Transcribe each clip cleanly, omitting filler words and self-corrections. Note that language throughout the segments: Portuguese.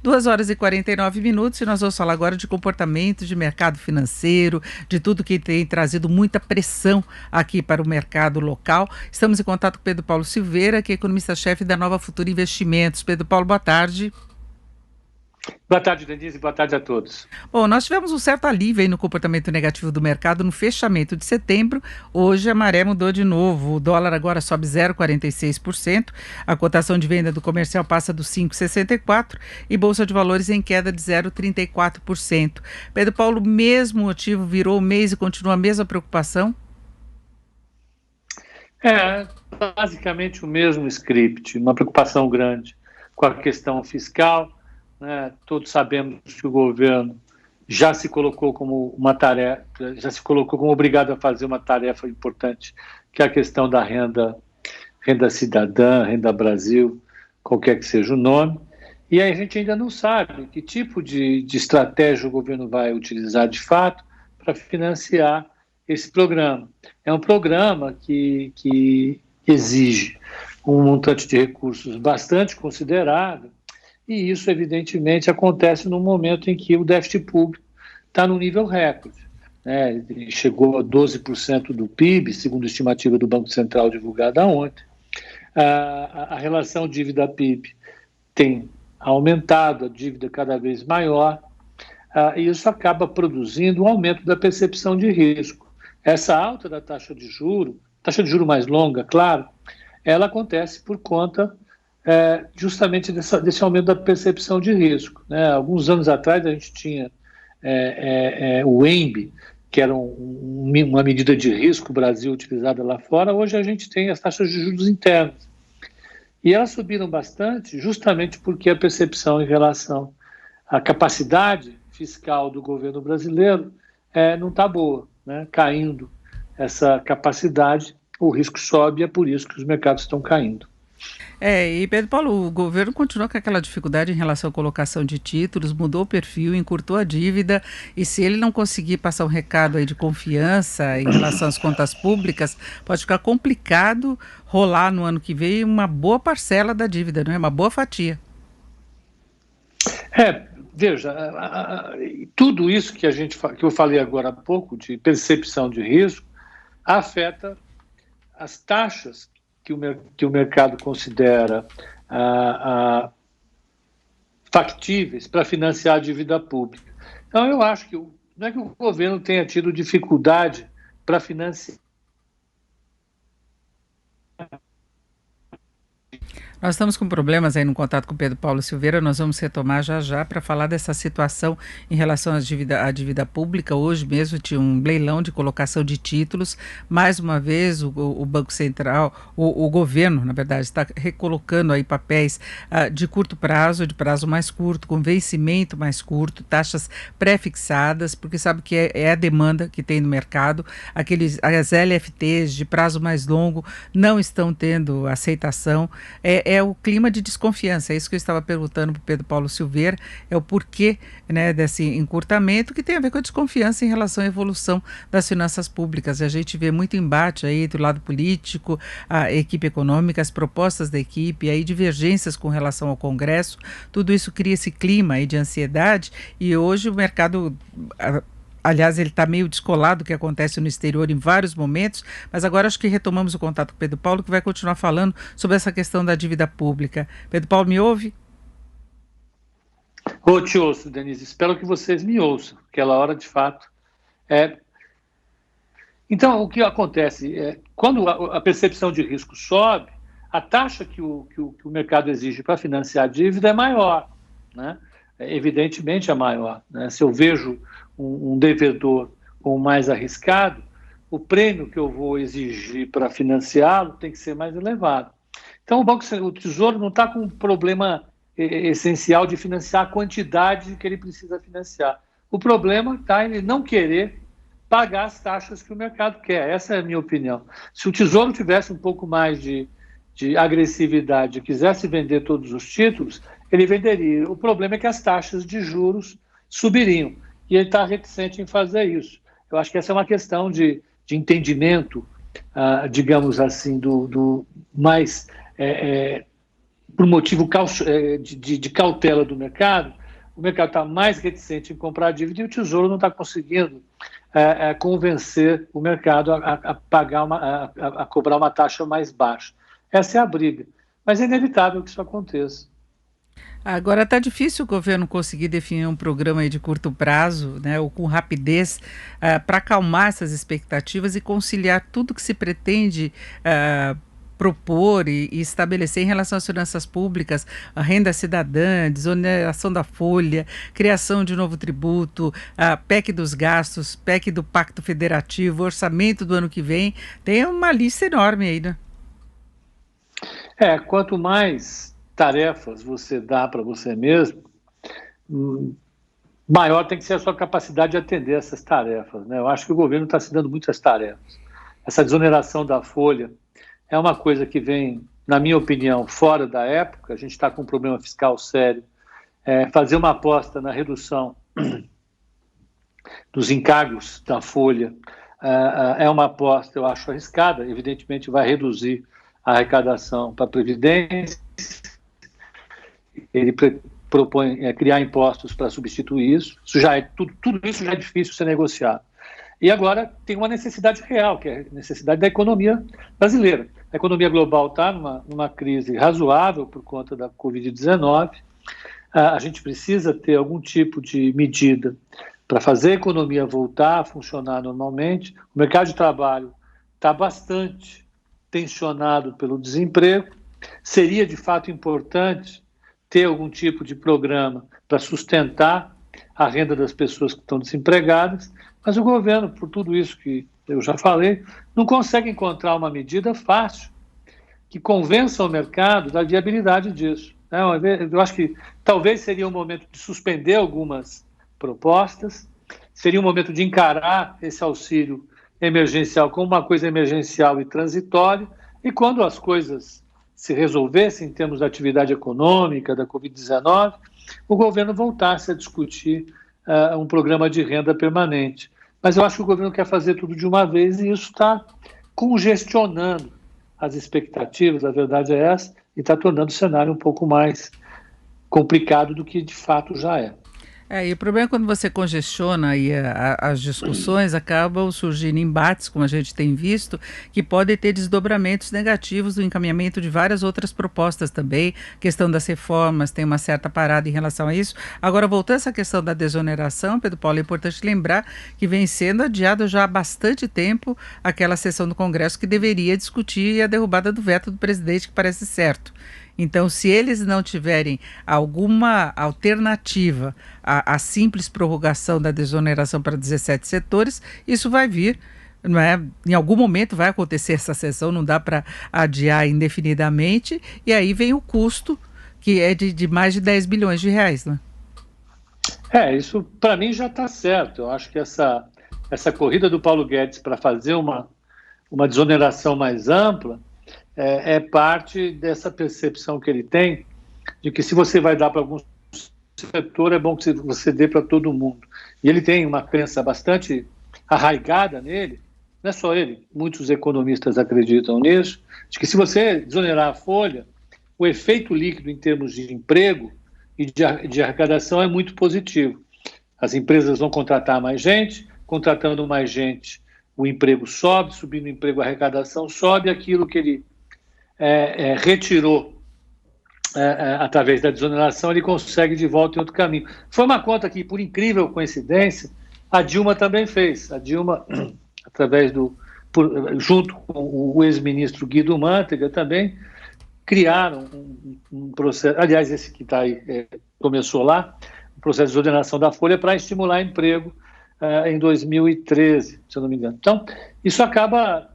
2h49 e nós vamos falar agora de comportamento de mercado financeiro, de tudo que tem trazido muita pressão aqui para o mercado local. Estamos em contato com Pedro Paulo Silveira, que é economista-chefe da Nova Futura Investimentos. Pedro Paulo, boa tarde. Boa tarde, Denise, boa tarde a todos. Bom, nós tivemos um certo alívio aí no comportamento negativo do mercado no fechamento de setembro. Hoje a maré mudou de novo. O dólar agora sobe 0,46%. A cotação de venda do comercial passa dos 5,64% e Bolsa de Valores em queda de 0,34%. Pedro Paulo, mesmo motivo virou o mês e continua a mesma preocupação? Basicamente o mesmo script, uma preocupação grande com a questão fiscal. Todos sabemos que o governo já se colocou como obrigado a fazer uma tarefa importante, que é a questão da renda cidadã, renda Brasil, qualquer que seja o nome, e aí a gente ainda não sabe que tipo de estratégia o governo vai utilizar de fato para financiar esse programa. É um programa que exige um montante de recursos bastante considerável, e isso, evidentemente, acontece no momento em que o déficit público está no nível recorde. Ele chegou a 12% do PIB, segundo a estimativa do Banco Central divulgada ontem. A relação dívida-PIB tem aumentado, a dívida cada vez maior, e isso acaba produzindo um aumento da percepção de risco. Essa alta da taxa de juro mais longa, claro, ela acontece por conta justamente desse aumento da percepção de risco. Alguns anos atrás a gente tinha o ENB, que era uma medida de risco Brasil utilizada lá fora. Hoje a gente tem as taxas de juros internas. E elas subiram bastante justamente porque a percepção em relação à capacidade fiscal do governo brasileiro não está boa, caindo essa capacidade, o risco sobe e é por isso que os mercados estão caindo. E Pedro Paulo, o governo continua com aquela dificuldade em relação à colocação de títulos, mudou o perfil, encurtou a dívida, e se ele não conseguir passar um recado aí de confiança em relação às contas públicas, pode ficar complicado rolar no ano que vem uma boa parcela da dívida, não é? Uma boa fatia. Veja, tudo isso que eu falei agora há pouco, de percepção de risco, afeta as taxas que o mercado considera factíveis para financiar a dívida pública. Então, eu acho que não é que o governo tenha tido dificuldade para financiar. Nós estamos com problemas aí no contato com o Pedro Paulo Silveira, nós vamos retomar já para falar dessa situação em relação à dívida pública. Hoje mesmo tinha um leilão de colocação de títulos, mais uma vez o Banco Central, o governo, na verdade, está recolocando aí papéis de curto prazo, de prazo mais curto, com vencimento mais curto, taxas pré-fixadas, porque sabe que é a demanda que tem no mercado. As LFTs de prazo mais longo não estão tendo aceitação. É o clima de desconfiança, é isso que eu estava perguntando para o Pedro Paulo Silveira, é o porquê desse encurtamento, que tem a ver com a desconfiança em relação à evolução das finanças públicas. A gente vê muito embate aí do lado político, a equipe econômica, as propostas da equipe, aí divergências com relação ao Congresso, tudo isso cria esse clima aí de ansiedade, e hoje o mercado... Aliás, ele está meio descolado do que acontece no exterior em vários momentos, mas agora acho que retomamos o contato com o Pedro Paulo, que vai continuar falando sobre essa questão da dívida pública. Pedro Paulo, me ouve? Te ouço, Denise. Espero que vocês me ouçam, aquela hora de fato. Então, o que acontece? Quando a percepção de risco sobe, a taxa que o mercado exige para financiar a dívida é maior, evidentemente é maior. Se eu vejo um devedor com mais arriscado, o prêmio que eu vou exigir para financiá-lo tem que ser mais elevado. Então, o Tesouro não está com um problema essencial de financiar a quantidade que ele precisa financiar. O problema está em ele não querer pagar as taxas que o mercado quer. Essa é a minha opinião. Se o Tesouro tivesse um pouco mais de agressividade e quisesse vender todos os títulos, ele venderia. O problema é que as taxas de juros subiriam. E ele está reticente em fazer isso. Eu acho que essa é uma questão de entendimento, digamos assim, do mais por motivo de cautela do mercado, o mercado está mais reticente em comprar dívida e o Tesouro não está conseguindo convencer o mercado a pagar a cobrar uma taxa mais baixa. Essa é a briga. Mas é inevitável que isso aconteça. Agora está difícil o governo conseguir definir um programa aí de curto prazo, né, ou com rapidez, para acalmar essas expectativas e conciliar tudo que se pretende propor e estabelecer em relação às finanças públicas, a renda cidadã, desoneração da folha, criação de novo tributo, a PEC dos gastos, PEC do Pacto Federativo, orçamento do ano que vem. Tem uma lista enorme aí, né? Quanto mais tarefas você dá para você mesmo, maior tem que ser a sua capacidade de atender essas tarefas, né? Eu acho que o governo está se dando muitas tarefas. Essa desoneração da folha é uma coisa que vem, na minha opinião, fora da época. A gente está com um problema fiscal sério. Fazer uma aposta na redução dos encargos da folha é uma aposta, eu acho, arriscada. Evidentemente, vai reduzir a arrecadação para a Previdência. Ele propõe criar impostos para substituir isso. Tudo isso já é difícil ser negociado. E agora tem uma necessidade real, que é a necessidade da economia brasileira. A economia global está numa crise razoável por conta da Covid-19. A gente precisa ter algum tipo de medida para fazer a economia voltar a funcionar normalmente. O mercado de trabalho está bastante tensionado pelo desemprego. Seria, de fato, importante ter algum tipo de programa para sustentar a renda das pessoas que estão desempregadas, mas o governo, por tudo isso que eu já falei, não consegue encontrar uma medida fácil que convença o mercado da viabilidade disso. Eu acho que talvez seria o momento de suspender algumas propostas, seria o momento de encarar esse auxílio emergencial como uma coisa emergencial e transitória, e quando as coisas se resolvessem em termos da atividade econômica, da Covid-19, o governo voltasse a discutir um programa de renda permanente. Mas eu acho que o governo quer fazer tudo de uma vez e isso está congestionando as expectativas, a verdade é essa, e está tornando o cenário um pouco mais complicado do que de fato já é. E o problema é quando você congestiona aí as discussões, acabam surgindo embates, como a gente tem visto, que podem ter desdobramentos negativos do encaminhamento de várias outras propostas também. Questão das reformas, tem uma certa parada em relação a isso. Agora, voltando a essa questão da desoneração, Pedro Paulo, é importante lembrar que vem sendo adiado já há bastante tempo aquela sessão do Congresso que deveria discutir a derrubada do veto do presidente, que parece certo. Então, se eles não tiverem alguma alternativa à simples prorrogação da desoneração para 17 setores, isso vai vir, não é? Em algum momento vai acontecer essa sessão, não dá para adiar indefinidamente, e aí vem o custo, que é de mais de 10 bilhões de reais, né? Isso para mim já está certo. Eu acho que essa corrida do Paulo Guedes para fazer uma desoneração mais ampla é parte dessa percepção que ele tem de que se você vai dar para algum setor, é bom que você dê para todo mundo. E ele tem uma crença bastante arraigada nele, não é só ele, muitos economistas acreditam nisso, de que se você desonerar a folha, o efeito líquido em termos de emprego e de arrecadação é muito positivo. As empresas vão contratar mais gente, contratando mais gente, o emprego sobe, subindo o emprego, a arrecadação sobe, aquilo que ele retirou através da desoneração, ele consegue de volta em outro caminho. Foi uma conta que, por incrível coincidência, a Dilma também fez. A Dilma, junto com o ex-ministro Guido Mantega, também criaram um processo, aliás, esse que está aí, começou lá, um processo de desoneração da folha para estimular emprego em 2013, se eu não me engano. Então, isso acaba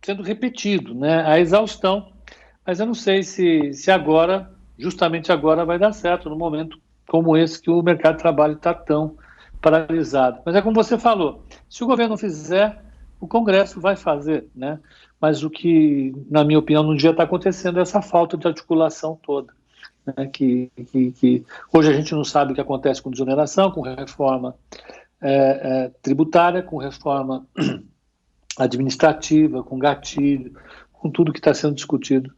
sendo repetido, né, a exaustão. Mas eu não sei se agora, justamente agora, vai dar certo, num momento como esse que o mercado de trabalho está tão paralisado. Mas é como você falou, se o governo não fizer, o Congresso vai fazer, né? Mas o que, na minha opinião, não devia estar acontecendo é essa falta de articulação toda, né? Que hoje a gente não sabe o que acontece com desoneração, com reforma tributária, com reforma administrativa, com gatilho, com tudo que está sendo discutido.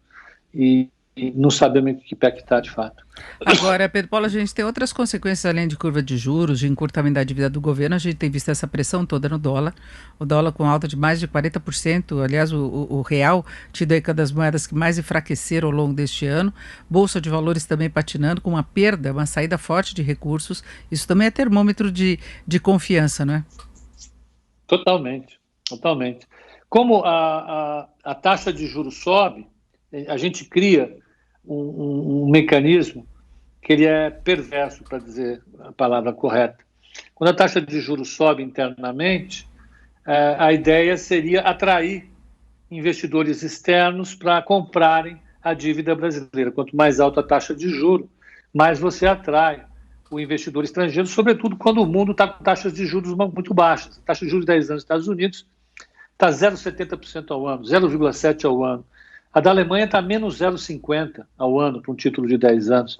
E não sabemos em que pé que está de fato. Agora, Pedro Paulo, a gente tem outras consequências além de curva de juros, de encurtamento da dívida do governo. A gente tem visto essa pressão toda no dólar, o dólar com alta de mais de 40%, aliás, o real tido aí uma das moedas que mais enfraqueceram ao longo deste ano, bolsa de valores também patinando, com uma perda, uma saída forte de recursos. Isso também é termômetro de confiança, não é? Totalmente, totalmente. Como a taxa de juros sobe, a gente cria um mecanismo que ele é perverso, para dizer a palavra correta. Quando a taxa de juros sobe internamente, a ideia seria atrair investidores externos para comprarem a dívida brasileira. Quanto mais alta a taxa de juros, mais você atrai o investidor estrangeiro, sobretudo quando o mundo está com taxas de juros muito baixas. A taxa de juros de 10 anos nos Estados Unidos está 0,70% ao ano, 0,7% ao ano. A da Alemanha está menos 0,50% ao ano para um título de 10 anos.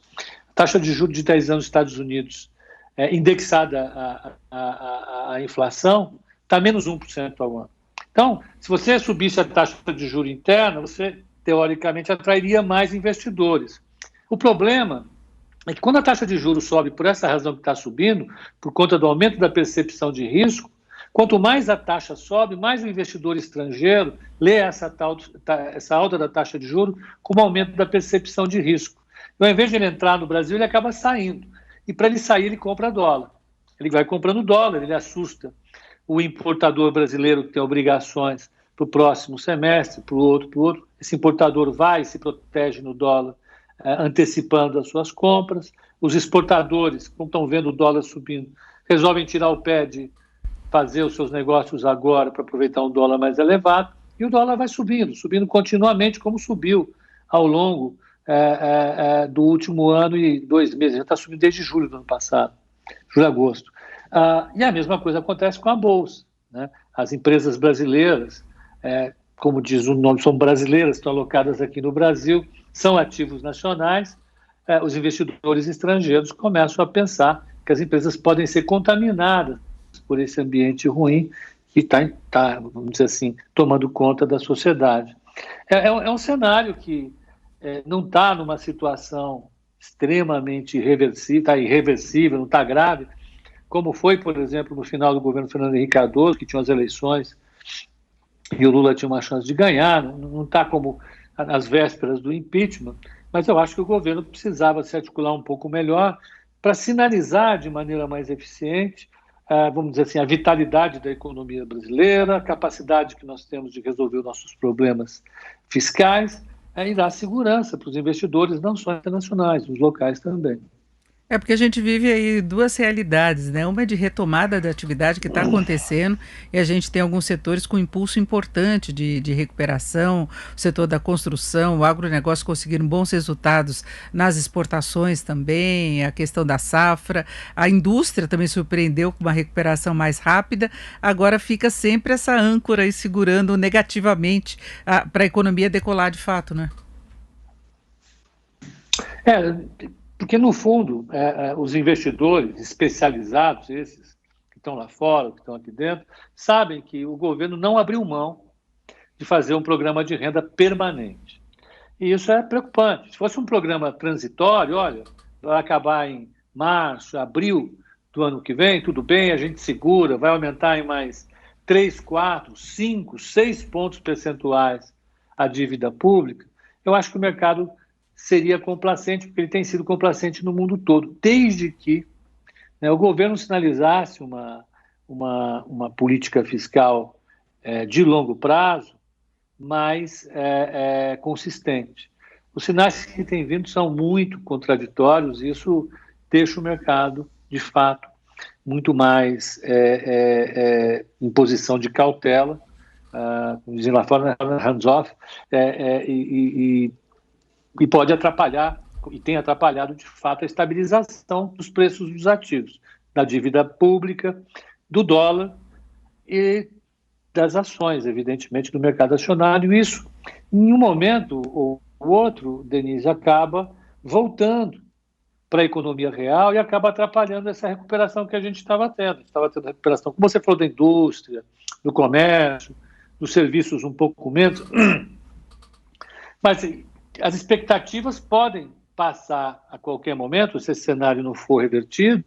A taxa de juros de 10 anos nos Estados Unidos, indexada à inflação, está menos 1% ao ano. Então, se você subisse a taxa de juros interna, você, teoricamente, atrairia mais investidores. O problema é que quando a taxa de juros sobe por essa razão que está subindo, por conta do aumento da percepção de risco, quanto mais a taxa sobe, mais o investidor estrangeiro lê essa alta da taxa de juros como aumento da percepção de risco. Então, ao invés de ele entrar no Brasil, ele acaba saindo. E para ele sair, ele compra dólar. Ele vai comprando dólar, ele assusta o importador brasileiro que tem obrigações para o próximo semestre, para o outro. Esse importador vai e se protege no dólar, antecipando as suas compras. Os exportadores, como estão vendo o dólar subindo, resolvem tirar o pé de fazer os seus negócios agora para aproveitar um dólar mais elevado, e o dólar vai subindo continuamente, como subiu ao longo do último ano e 2 meses. Já está subindo desde julho do ano passado, julho, agosto. E a mesma coisa acontece com a Bolsa, né? As empresas brasileiras, como diz o nome, são brasileiras, estão alocadas aqui no Brasil, são ativos nacionais. Os investidores estrangeiros começam a pensar que as empresas podem ser contaminadas por esse ambiente ruim que está, vamos dizer assim, tomando conta da sociedade. É um cenário que não está numa situação extremamente irreversível, está irreversível, não está grave, como foi, por exemplo, no final do governo Fernando Henrique Cardoso, que tinha as eleições e o Lula tinha uma chance de ganhar, não está como às vésperas do impeachment, mas eu acho que o governo precisava se articular um pouco melhor para sinalizar de maneira mais eficiente, vamos dizer assim, a vitalidade da economia brasileira, a capacidade que nós temos de resolver os nossos problemas fiscais, e dar segurança para os investidores, não só internacionais, os locais também. É porque a gente vive aí duas realidades, né? Uma é de retomada da atividade que está acontecendo e a gente tem alguns setores com impulso importante de recuperação, o setor da construção, o agronegócio conseguindo bons resultados nas exportações também, a questão da safra, a indústria também surpreendeu com uma recuperação mais rápida, agora fica sempre essa âncora aí segurando negativamente para a economia decolar de fato, né? Porque, no fundo, os investidores especializados, esses que estão lá fora, que estão aqui dentro, sabem que o governo não abriu mão de fazer um programa de renda permanente. E isso é preocupante. Se fosse um programa transitório, olha, vai acabar em março, abril do ano que vem, tudo bem, a gente segura, vai aumentar em mais 3, 4, 5, 6 pontos percentuais a dívida pública, eu acho que o mercado seria complacente, porque ele tem sido complacente no mundo todo, desde que o governo sinalizasse uma política fiscal de longo prazo mais consistente. Os sinais que têm vindo são muito contraditórios e isso deixa o mercado, de fato, muito mais em posição de cautela, como dizem lá fora, hands-off, e pode atrapalhar, e tem atrapalhado, de fato, a estabilização dos preços dos ativos, da dívida pública, do dólar e das ações, evidentemente, do mercado acionário. Isso, em um momento ou outro, Denise, acaba voltando para a economia real e acaba atrapalhando essa recuperação que a gente estava tendo. Estava tendo recuperação, como você falou, da indústria, do comércio, dos serviços um pouco menos. Mas as expectativas podem passar a qualquer momento, se esse cenário não for revertido,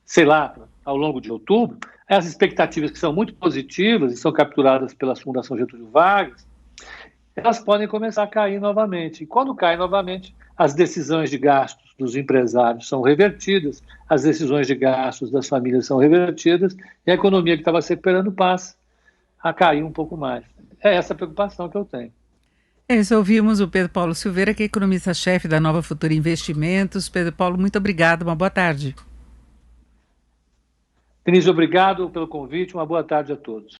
sei lá, ao longo de outubro, as expectativas que são muito positivas e são capturadas pela Fundação Getúlio Vargas, elas podem começar a cair novamente. E quando caem novamente, as decisões de gastos dos empresários são revertidas, as decisões de gastos das famílias são revertidas e a economia que estava se recuperando passa a cair um pouco mais. É essa a preocupação que eu tenho. É isso, ouvimos o Pedro Paulo Silveira, que é economista-chefe da Nova Futura Investimentos. Pedro Paulo, muito obrigado, uma boa tarde. Denise, obrigado pelo convite, uma boa tarde a todos.